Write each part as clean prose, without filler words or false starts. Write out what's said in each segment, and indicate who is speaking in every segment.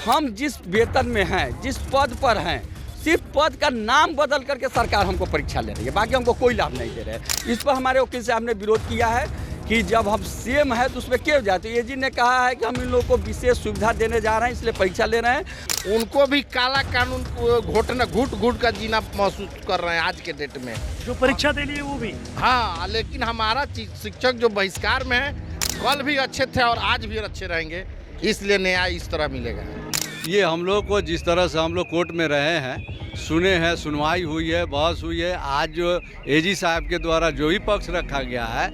Speaker 1: हम जिस वेतन में हैं, जिस पद पर हैं, सिर्फ पद का नाम बदल करके सरकार हमको परीक्षा ले रही है, बाकी हमको कोई लाभ नहीं दे रहे हैं। इस पर हमारे वकील साहब ने विरोध किया है कि जब हम सीएम है तो उसमें क्यों जाते। एजी ने कहा है कि हम इन लोगों को विशेष सुविधा देने जा रहे हैं, इसलिए परीक्षा ले रहे हैं।
Speaker 2: उनको भी काला कानून घोटना घुट घुट का जीना महसूस कर रहे हैं आज के डेट में,
Speaker 3: जो परीक्षा दे लिए वो भी।
Speaker 2: हाँ, लेकिन हमारा शिक्षक जो बहिष्कार में है, कल भी अच्छे थे और आज भी अच्छे रहेंगे, इसलिए न्याय इस तरह मिलेगा।
Speaker 4: ये हम लोग को जिस तरह से हम लोग कोर्ट में रहे हैं, सुने हैं, सुनवाई हुई है, बहस हुई है, आज जो एजी साहब के द्वारा जो भी पक्ष रखा गया है,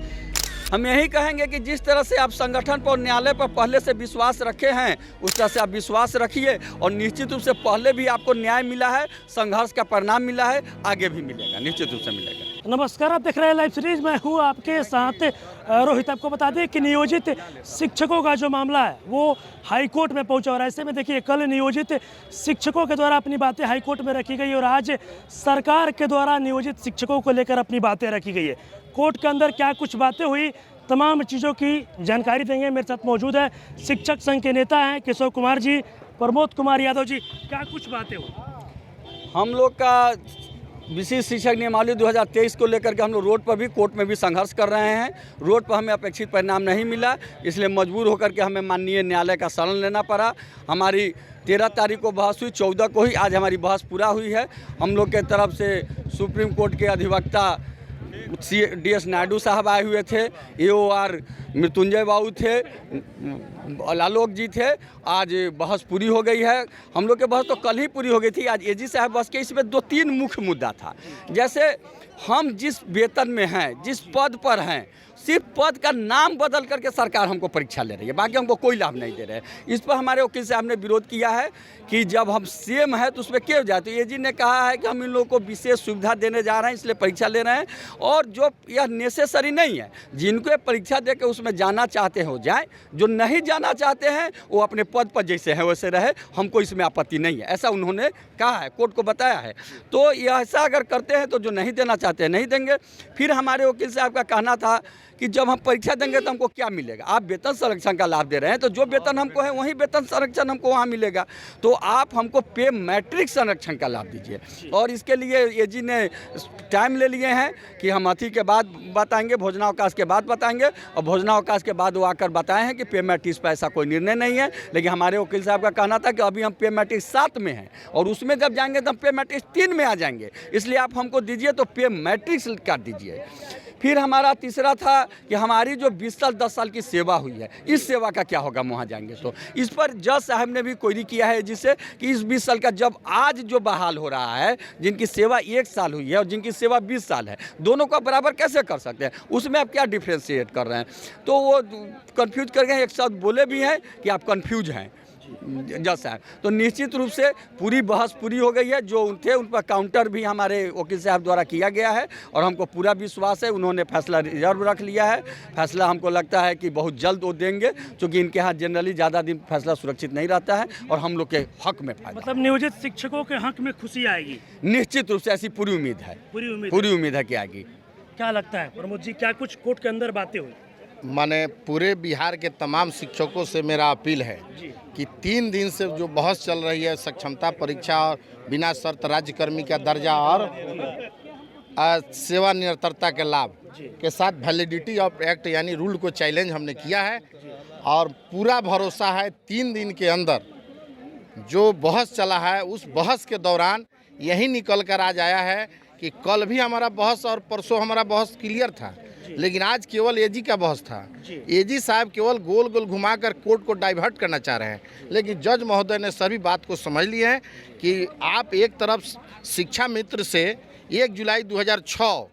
Speaker 1: हम यही कहेंगे कि जिस तरह से आप संगठन पर और न्यायालय पर पहले से विश्वास रखे हैं, उस तरह से आप विश्वास रखिए और निश्चित रूप से पहले भी आपको न्याय मिला है, संघर्ष का परिणाम मिला है, आगे भी मिलेगा, निश्चित रूप से मिलेगा।
Speaker 3: नमस्कार, आप देख रहे हैं लाइव सीरीज। मैं हूं आपके साथ रोहित। आपको बता दें कि नियोजित शिक्षकों का जो मामला है वो हाईकोर्ट में पहुंचा और ऐसे में देखिए कल नियोजित शिक्षकों के द्वारा अपनी बातें हाईकोर्ट में रखी गई और आज सरकार के द्वारा नियोजित शिक्षकों को लेकर अपनी बातें रखी गई है। कोर्ट के अंदर क्या कुछ बातें हुई, तमाम चीज़ों की जानकारी देंगे। मेरे साथ मौजूद है शिक्षक संघ के नेता हैं केशव कुमार जी, प्रमोद कुमार यादव जी। क्या कुछ बातें हुई?
Speaker 1: हम लोग का विशिष्ट शिक्षक नियमावली 2023 को लेकर के हम लोग रोड पर भी, कोर्ट में भी संघर्ष कर रहे हैं। रोड पर हमें अपेक्षित परिणाम नहीं मिला, इसलिए मजबूर होकर के हमें माननीय न्यायालय का शरण लेना पड़ा। हमारी 13 तारीख को बहस हुई, 14 को ही आज हमारी बहस पूरा हुई है। हम लोग के तरफ से सुप्रीम कोर्ट के अधिवक्ता DS नायडू साहब आए हुए थे, AOR मृत्युंजय बाबू थे, आलोक जी थे। आज बहस पूरी हो गई है। हम लोग के बहस तो कल ही पूरी हो गई थी, आज एजी साहब बस के। इसमें 2-3 मुख्य मुद्दा था। जैसे हम जिस वेतन में हैं, जिस पद पर हैं, सिर्फ पद का नाम बदल करके सरकार हमको परीक्षा ले रही है, बाकी हमको कोई लाभ नहीं दे रहे हैं। इस पर हमारे वकील साहब ने विरोध किया है कि जब हम सीएम है तो उसमें क्यों जाते। एजी ने कहा है कि हम इन लोगों को विशेष सुविधा देने जा रहे हैं, इसलिए परीक्षा ले रहे हैं, और जो यह नेसेसरी नहीं है। जिनको परीक्षा दे के उसमें जाना चाहते हो जाए, जो नहीं जाना चाहते हैं वो अपने पद पर जैसे है वैसे रहे, हमको इसमें आपत्ति नहीं है, ऐसा उन्होंने कहा है, कोर्ट को बताया है। तो यह ऐसा अगर करते हैं तो जो नहीं देना चाहते हैं नहीं देंगे। फिर हमारे वकील साहब का कहना था कि जब हम परीक्षा देंगे तो हमको क्या मिलेगा। आप वेतन संरक्षण का लाभ दे रहे हैं, तो जो वेतन हमको है वही वेतन संरक्षण हमको वहाँ मिलेगा, तो आप हमको पे मैट्रिक संरक्षण का लाभ दीजिए। और इसके लिए एजी ने टाइम ले लिए हैं कि हम अति के बाद बताएंगे, भोजनावकाश के बाद बताएंगे, और भोजनावकाश के बाद वो आकर बताए हैं कि पे मैट्रिक पर ऐसा कोई निर्णय नहीं है। लेकिन हमारे वकील साहब का कहना था कि अभी हम पे मैट्रिक 7 में हैं और उसमें जब जाएंगे तो हम पे मैट्रिक 3 में आ जाएंगे, इसलिए आप हमको दीजिए तो पे मैट्रिक कर दीजिए। फिर हमारा तीसरा था कि हमारी जो 20 साल 10 साल की सेवा हुई है, इस सेवा का क्या होगा वहाँ जाएंगे तो। इस पर जज साहब ने भी क्वेरी किया है जिससे कि इस 20 साल का जब आज जो बहाल हो रहा है, जिनकी सेवा 1 साल हुई है और जिनकी सेवा 20 साल है, दोनों का बराबर कैसे कर सकते हैं, उसमें आप क्या डिफ्रेंशिएट कर रहे हैं। तो वो कन्फ्यूज कर गए, एक शब्द बोले भी हैं कि आप कन्फ्यूज हैं जज साहब। तो निश्चित रूप से पूरी बहस पूरी हो गई है। जो थे उन पर काउंटर भी हमारे वकील साहब द्वारा किया गया है और हमको पूरा विश्वास है, उन्होंने फैसला रिजर्व रख लिया है। फैसला हमको लगता है कि बहुत जल्द वो देंगे, क्योंकि इनके यहाँ जनरली ज़्यादा दिन फैसला सुरक्षित नहीं रहता है और हम लोग के हक में फायदा।
Speaker 3: मतलब नियोजित शिक्षकों के हक में खुशी आएगी?
Speaker 1: निश्चित रूप से ऐसी पूरी उम्मीद है, पूरी उम्मीद है कि आएगी।
Speaker 3: क्या लगता है प्रमोद जी, क्या कुछ कोर्ट के अंदर बातें हुई?
Speaker 2: माने पूरे बिहार के तमाम शिक्षकों से मेरा अपील है कि 3 दिन से जो बहस चल रही है, सक्षमता परीक्षा और बिना शर्त राज्यकर्मी का दर्जा और सेवा निरंतरता के लाभ के साथ वैलिडिटी ऑफ एक्ट यानी रूल को चैलेंज हमने किया है। और पूरा भरोसा है 3 दिन के अंदर जो बहस चला है, उस बहस के दौरान यही निकल कर आज आया है कि कल भी हमारा बहस और परसों हमारा बहस क्लियर था, लेकिन आज केवल एजी का बहस था। एजी साहब केवल गोल गोल घुमाकर कोर्ट को डाइवर्ट करना चाह रहे हैं, लेकिन जज महोदय ने सभी बात को समझ लिए हैं कि आप एक तरफ शिक्षा मित्र से 1 जुलाई 2006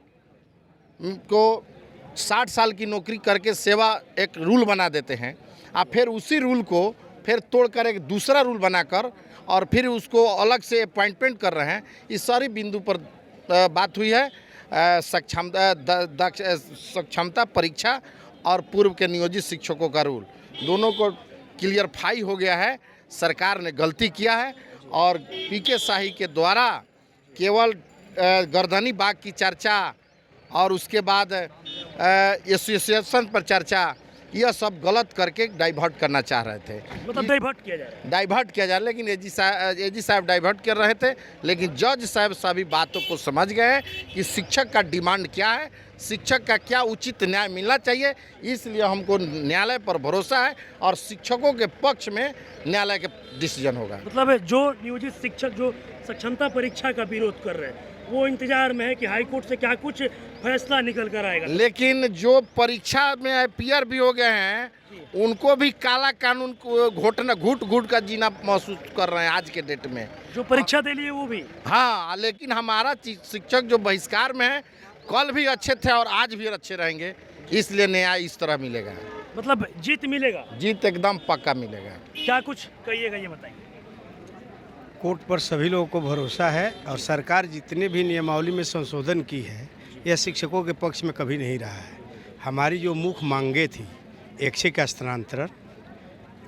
Speaker 2: को 60 साल की नौकरी करके सेवा एक रूल बना देते हैं, आप फिर उसी रूल को फिर तोड़कर एक दूसरा रूल बनाकर और फिर उसको अलग से अपॉइंटमेंट कर रहे हैं। इस सारी बिंदु पर बात हुई है। सक्षमता परीक्षा और पूर्व के नियोजित शिक्षकों का रूल दोनों को क्लियरफाई हो गया है। सरकार ने गलती किया है और पीके शाही के द्वारा केवल गर्दनी बाग की चर्चा और उसके बाद एसोसिएशन पर चर्चा, यह सब गलत करके डाइवर्ट करना चाह रहे थे।
Speaker 3: मतलब डाइवर्ट किया जा रहा है।
Speaker 2: डाइवर्ट किया जा रहा है, लेकिन एजी साहब डाइवर्ट कर रहे थे, लेकिन जज साहब सभी बातों को समझ गए कि शिक्षक का डिमांड क्या है, शिक्षक का क्या उचित न्याय मिलना चाहिए। इसलिए हमको न्यायालय पर भरोसा है और शिक्षकों के पक्ष में न्यायालय का डिसीजन होगा।
Speaker 3: मतलब जो नियोजित शिक्षक जो सक्षमता परीक्षा का विरोध कर रहे हैं वो इंतजार में है कि हाई कोर्ट से क्या कुछ फैसला निकल कर आएगा।
Speaker 2: लेकिन जो परीक्षा में अपीयर भी हो गए हैं उनको भी काला कानून को घुट का जीना महसूस कर रहे हैं आज के डेट में।
Speaker 3: जो परीक्षा दे लिए वो भी।
Speaker 2: हाँ, लेकिन हमारा शिक्षक जो बहिष्कार में है कल भी अच्छे थे और आज भी अच्छे रहेंगे, इसलिए न्याय इस तरह मिलेगा।
Speaker 3: मतलब जीत मिलेगा।
Speaker 2: जीत एकदम पक्का मिलेगा।
Speaker 3: क्या कुछ कहिएगा ये बताइए।
Speaker 5: कोर्ट पर सभी लोगों को भरोसा है और सरकार जितने भी नियमावली में संशोधन की है यह शिक्षकों के पक्ष में कभी नहीं रहा है। हमारी जो मुख्य मांगे थी ऐच्छिक का स्थानांतरण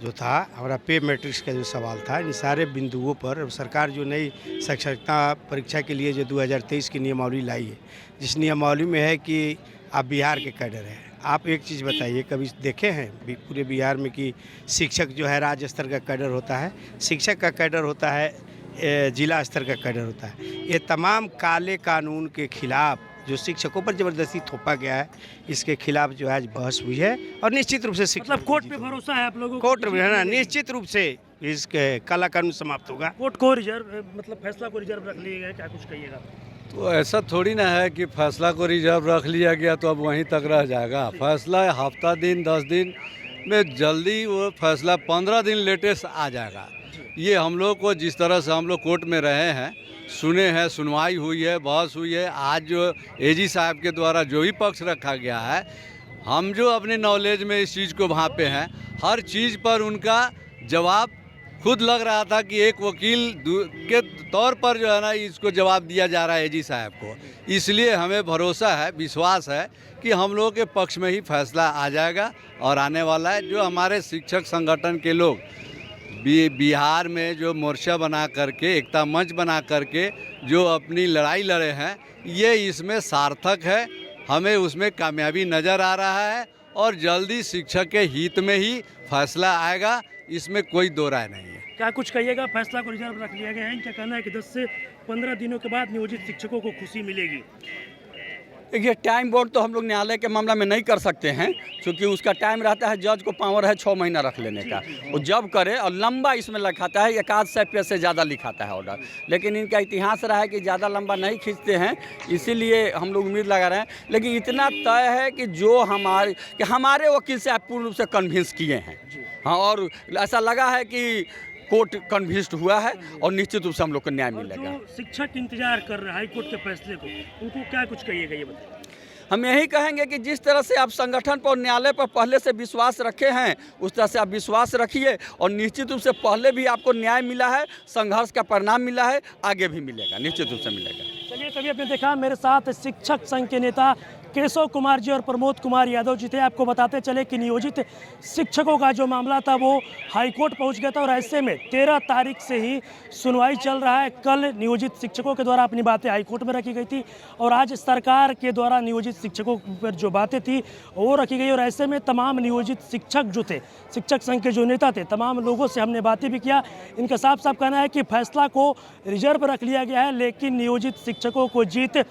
Speaker 5: जो था, हमारा पे मैट्रिक्स का जो सवाल था, इन सारे बिंदुओं पर सरकार जो नई साक्षरता परीक्षा के लिए जो 2023 की नियमावली लाई है, जिस नियमावली में है कि आप बिहार के कैडर हैं। आप एक चीज़ बताइए, कभी देखे हैं पूरे बिहार में कि शिक्षक जो है राज्य स्तर का कैडर होता है, शिक्षक का कैडर होता है जिला स्तर का कैडर होता है। ये तमाम काले कानून के खिलाफ जो शिक्षकों पर ज़बरदस्ती थोपा गया है, इसके खिलाफ जो आज बहस हुई है और निश्चित रूप से
Speaker 3: मतलब कोर्ट पे भरोसा है आप लोगों को?
Speaker 5: कोर्ट में है ना, निश्चित रूप से इसके काला कानून समाप्त होगा।
Speaker 3: कोर्ट को रिजर्व मतलब फैसला को रिजर्व रख लिया गया, क्या कुछ कहिएगा?
Speaker 4: तो ऐसा थोड़ी ना है कि फैसला को रिजर्व रख लिया गया तो अब वहीं तक रह जाएगा। फैसला हफ्ता दिन 10 दिन में जल्दी, वो फैसला 15 दिन लेटेस्ट आ जाएगा। ये हम लोग को जिस तरह से हम लोग कोर्ट में रहे हैं, सुने हैं, सुनवाई हुई है, बहस हुई है, आज जो एजी साहब के द्वारा जो भी पक्ष रखा गया है, हम जो अपने नॉलेज में इस चीज़ को वहाँ पे हैं, हर चीज़ पर उनका जवाब खुद लग रहा था कि एक वकील के तौर पर जो है ना इसको जवाब दिया जा रहा है एजी साहब को। इसलिए हमें भरोसा है, विश्वास है कि हम लोगों के पक्ष में ही फैसला आ जाएगा और आने वाला है। जो हमारे शिक्षक संगठन के लोग बिहार में जो मोर्चा बना करके, एकता मंच बना करके जो अपनी लड़ाई लड़े हैं, ये इसमें सार्थक है। हमें उसमें कामयाबी नज़र आ रहा है और जल्दी शिक्षक के हित में ही फैसला आएगा, इसमें कोई दो राय नहीं है।
Speaker 3: क्या कुछ कहिएगा? फैसला को रिजर्व रख लिया गया है, क्या कहना है कि 10 से 15 दिनों के बाद नियोजित शिक्षकों को खुशी मिलेगी?
Speaker 1: देखिए, टाइम बोर्ड तो हम लोग न्यायालय के मामला में नहीं कर सकते हैं, क्योंकि उसका टाइम रहता है, जज को पावर है 6 महीना रख लेने का, वो जब करे। और लंबा इसमें लिखाता है, 100 पेज से ज़्यादा लिखाता है ऑर्डर, लेकिन इनका इतिहास रहा है कि ज़्यादा लंबा नहीं खींचते हैं, इसीलिए हम लोग उम्मीद लगा रहे हैं। लेकिन इतना तय है कि जो हमारे वकील से आप पूर्ण रूप से कन्विंस किए हैं। हाँ, और ऐसा लगा है कि कोर्ट कन्विंस्ड हुआ है और निश्चित रूप से हम लोग को न्याय मिलेगा।
Speaker 3: जो शिक्षक इंतजार कर रहे हैं हाई कोर्ट के फैसले को, उनको क्या कुछ कहिएगा ये बताइए।
Speaker 1: हम यही कहेंगे कि जिस तरह से आप संगठन पर और न्यायालय पर पहले से विश्वास रखे हैं, उस तरह से आप विश्वास रखिए और निश्चित रूप से पहले भी आपको न्याय मिला है, संघर्ष का परिणाम मिला है, आगे भी मिलेगा, निश्चित रूप से मिलेगा।
Speaker 3: चलिए, तभी आपने देखा मेरे साथ शिक्षक संघ के नेता केशव कुमार जी और प्रमोद कुमार यादव जी थे। आपको बताते चले कि नियोजित शिक्षकों का जो मामला था वो हाईकोर्ट पहुंच गया था और ऐसे में 13 तारीख से ही सुनवाई चल रहा है। कल नियोजित शिक्षकों के द्वारा अपनी बातें हाईकोर्ट में रखी गई थी और आज सरकार के द्वारा नियोजित शिक्षकों पर जो बातें थी वो रखी गई। और ऐसे में तमाम नियोजित शिक्षक जो थे, शिक्षक संघ के जो नेता थे, तमाम लोगों से हमने बातें भी किया। इनका साफ साफ कहना है कि फैसला को रिजर्व रख लिया गया है, लेकिन नियोजित शिक्षकों को जीत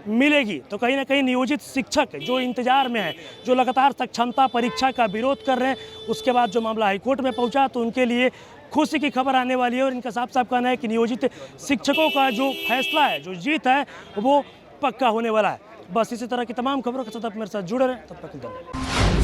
Speaker 3: मिलेगी। तो कहीं ना कहीं नियोजित शिक्षक जो इंतजार में है, जो लगातार सक्षमता परीक्षा का विरोध कर रहे हैं, उसके बाद जो मामला हाईकोर्ट में पहुंचा तो उनके लिए खुशी की खबर आने वाली है। और इनका साफ साफ कहना है कि नियोजित शिक्षकों का जो फैसला है, जो जीत है, वो पक्का होने वाला है। बस इसी तरह की तमाम खबरों के साथ आप मेरे साथ जुड़े रहें। तब तक धन्यवाद।